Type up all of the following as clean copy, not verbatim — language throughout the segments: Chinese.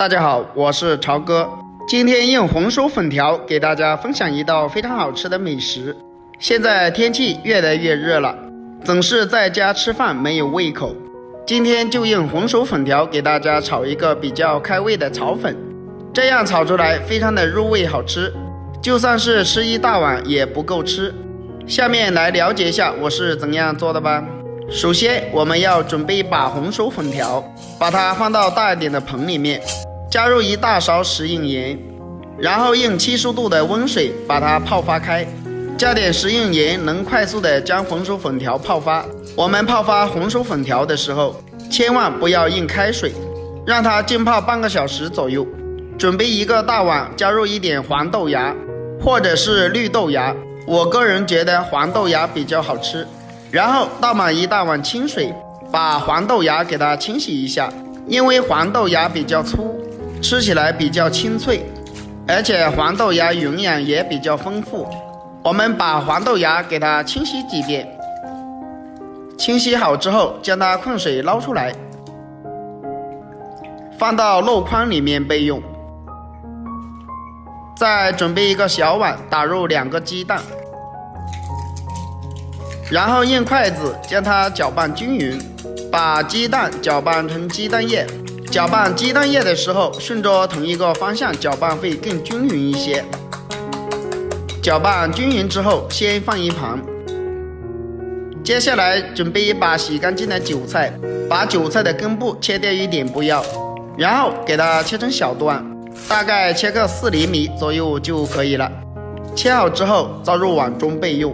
大家好，我是朝哥。今天用红薯粉条给大家分享一道非常好吃的美食。现在天气越来越热了，总是在家吃饭没有胃口。今天就用红薯粉条给大家炒一个比较开胃的炒粉，这样炒出来非常的入味好吃，就算是吃一大碗也不够吃。下面来了解一下我是怎样做的吧。首先我们要准备一把红薯粉条，把它放到大一点的盆里面，加入1大勺食用盐，然后用70度的温水把它泡发开。加点食用盐能快速的将红薯粉条泡发。我们泡发红薯粉条的时候，千万不要用开水，让它浸泡半个小时左右。准备一个大碗，加入一点黄豆芽或者是绿豆芽，我个人觉得黄豆芽比较好吃。然后倒满1大碗清水，把黄豆芽给它清洗一下，因为黄豆芽比较粗，吃起来比较清脆，而且黄豆芽营养也比较丰富。我们把黄豆芽给它清洗几遍，清洗好之后将它控水捞出来，放到箩筐里面备用。再准备一个小碗，打入2个鸡蛋，然后用筷子将它搅拌均匀，把鸡蛋搅拌成鸡蛋液。搅拌鸡蛋液的时候，顺着同一个方向搅拌会更均匀一些。搅拌均匀之后，先放一旁。接下来准备一把洗干净的韭菜，把韭菜的根部切掉一点不要，然后给它切成小段，大概切个4厘米左右就可以了。切好之后倒入碗中备用。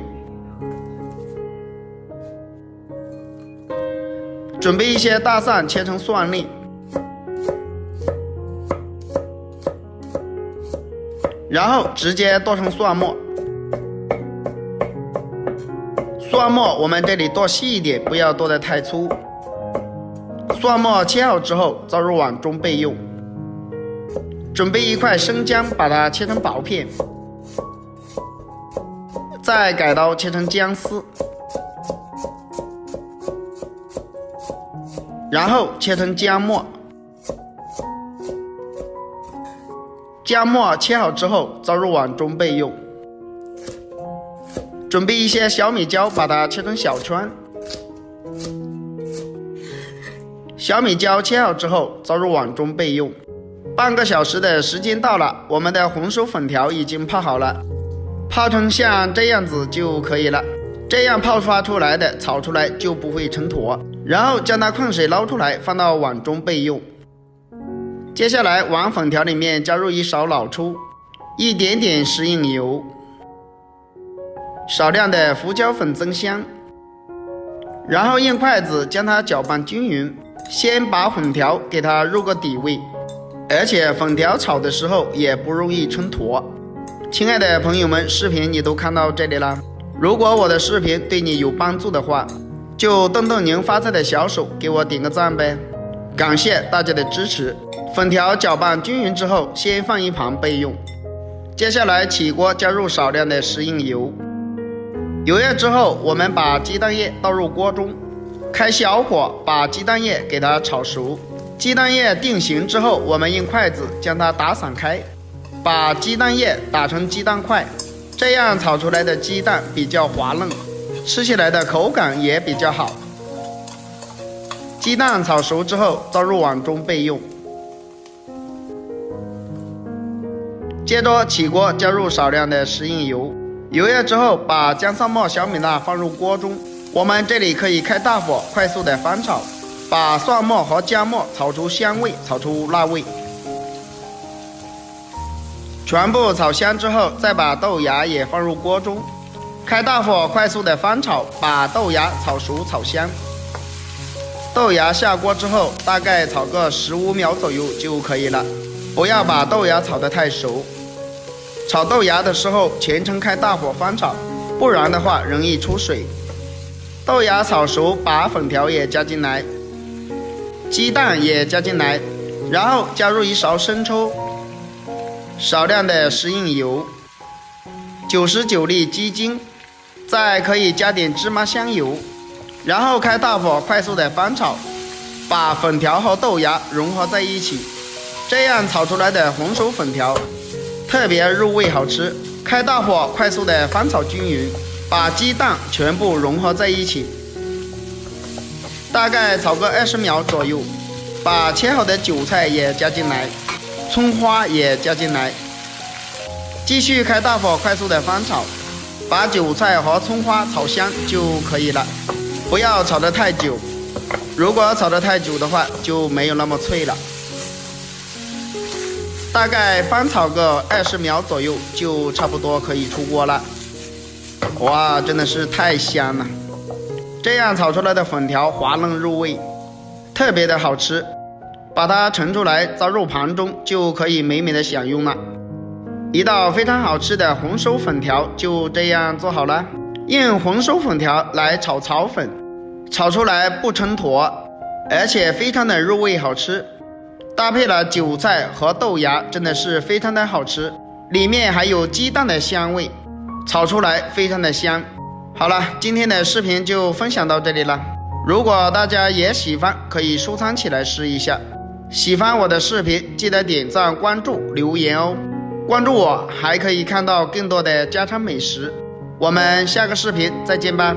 准备一些大蒜切成蒜粒，然后直接剁成蒜末。蒜末我们这里剁细一点，不要剁得太粗。蒜末切好之后倒入碗中备用。准备一块生姜，把它切成薄片，再改刀切成姜丝，然后切成姜末。姜末切好之后倒入碗中备用。准备一些小米椒，把它切成小圈。小米椒切好之后倒入碗中备用。半个小时的时间到了，我们的红薯粉条已经泡好了，泡成像这样子就可以了。这样泡发出来的炒出来就不会成坨。然后将它控水捞出来，放到碗中备用。接下来往粉条里面加入1勺老抽，一点点食用油，少量的胡椒粉增香，然后用筷子将它搅拌均匀。先把粉条给它入个底味，而且粉条炒的时候也不容易成坨。亲爱的朋友们，视频你都看到这里了，如果我的视频对你有帮助的话，就动动您发财的小手，给我点个赞呗，感谢大家的支持。粉条搅拌均匀之后，先放一旁备用。接下来起锅加入少量的食用油，油热之后，我们把鸡蛋液倒入锅中，开小火把鸡蛋液给它炒熟。鸡蛋液定型之后，我们用筷子将它打散开，把鸡蛋液打成鸡蛋块，这样炒出来的鸡蛋比较滑嫩，吃起来的口感也比较好。鸡蛋炒熟之后倒入碗中备用。接着起锅加入少量的食用油，油热之后把姜蒜末、小米辣放入锅中。我们这里可以开大火快速的翻炒，把蒜末和姜末炒出香味，炒出辣味。全部炒香之后，再把豆芽也放入锅中，开大火快速的翻炒，把豆芽炒熟炒香。豆芽下锅之后，大概炒个15秒左右就可以了，不要把豆芽炒得太熟。炒豆芽的时候全程开大火翻炒，不然的话容易出水。豆芽炒熟，把粉条也加进来，鸡蛋也加进来，然后加入1勺生抽，少量的食用油，99粒鸡精，再可以加点芝麻香油，然后开大火快速的翻炒，把粉条和豆芽融合在一起。这样炒出来的红薯粉条特别入味好吃。开大火快速的翻炒均匀，把鸡蛋全部融合在一起，大概炒个20秒左右。把切好的韭菜也加进来，葱花也加进来，继续开大火快速的翻炒，把韭菜和葱花炒香就可以了，不要炒得太久，如果炒得太久的话就没有那么脆了。大概翻炒个20秒左右就差不多可以出锅了。哇，真的是太香了！这样炒出来的粉条滑嫩入味，特别的好吃。把它盛出来，在肉盘中就可以美美的享用了。一道非常好吃的红薯粉条就这样做好了。用红薯粉条来炒炒粉，炒出来不成坨，而且非常的入味好吃。搭配了韭菜和豆芽，真的是非常的好吃。里面还有鸡蛋的香味，炒出来非常的香。好了，今天的视频就分享到这里了。如果大家也喜欢，可以收藏起来试一下。喜欢我的视频，记得点赞、关注、留言哦。关注我，还可以看到更多的家常美食。我们下个视频再见吧。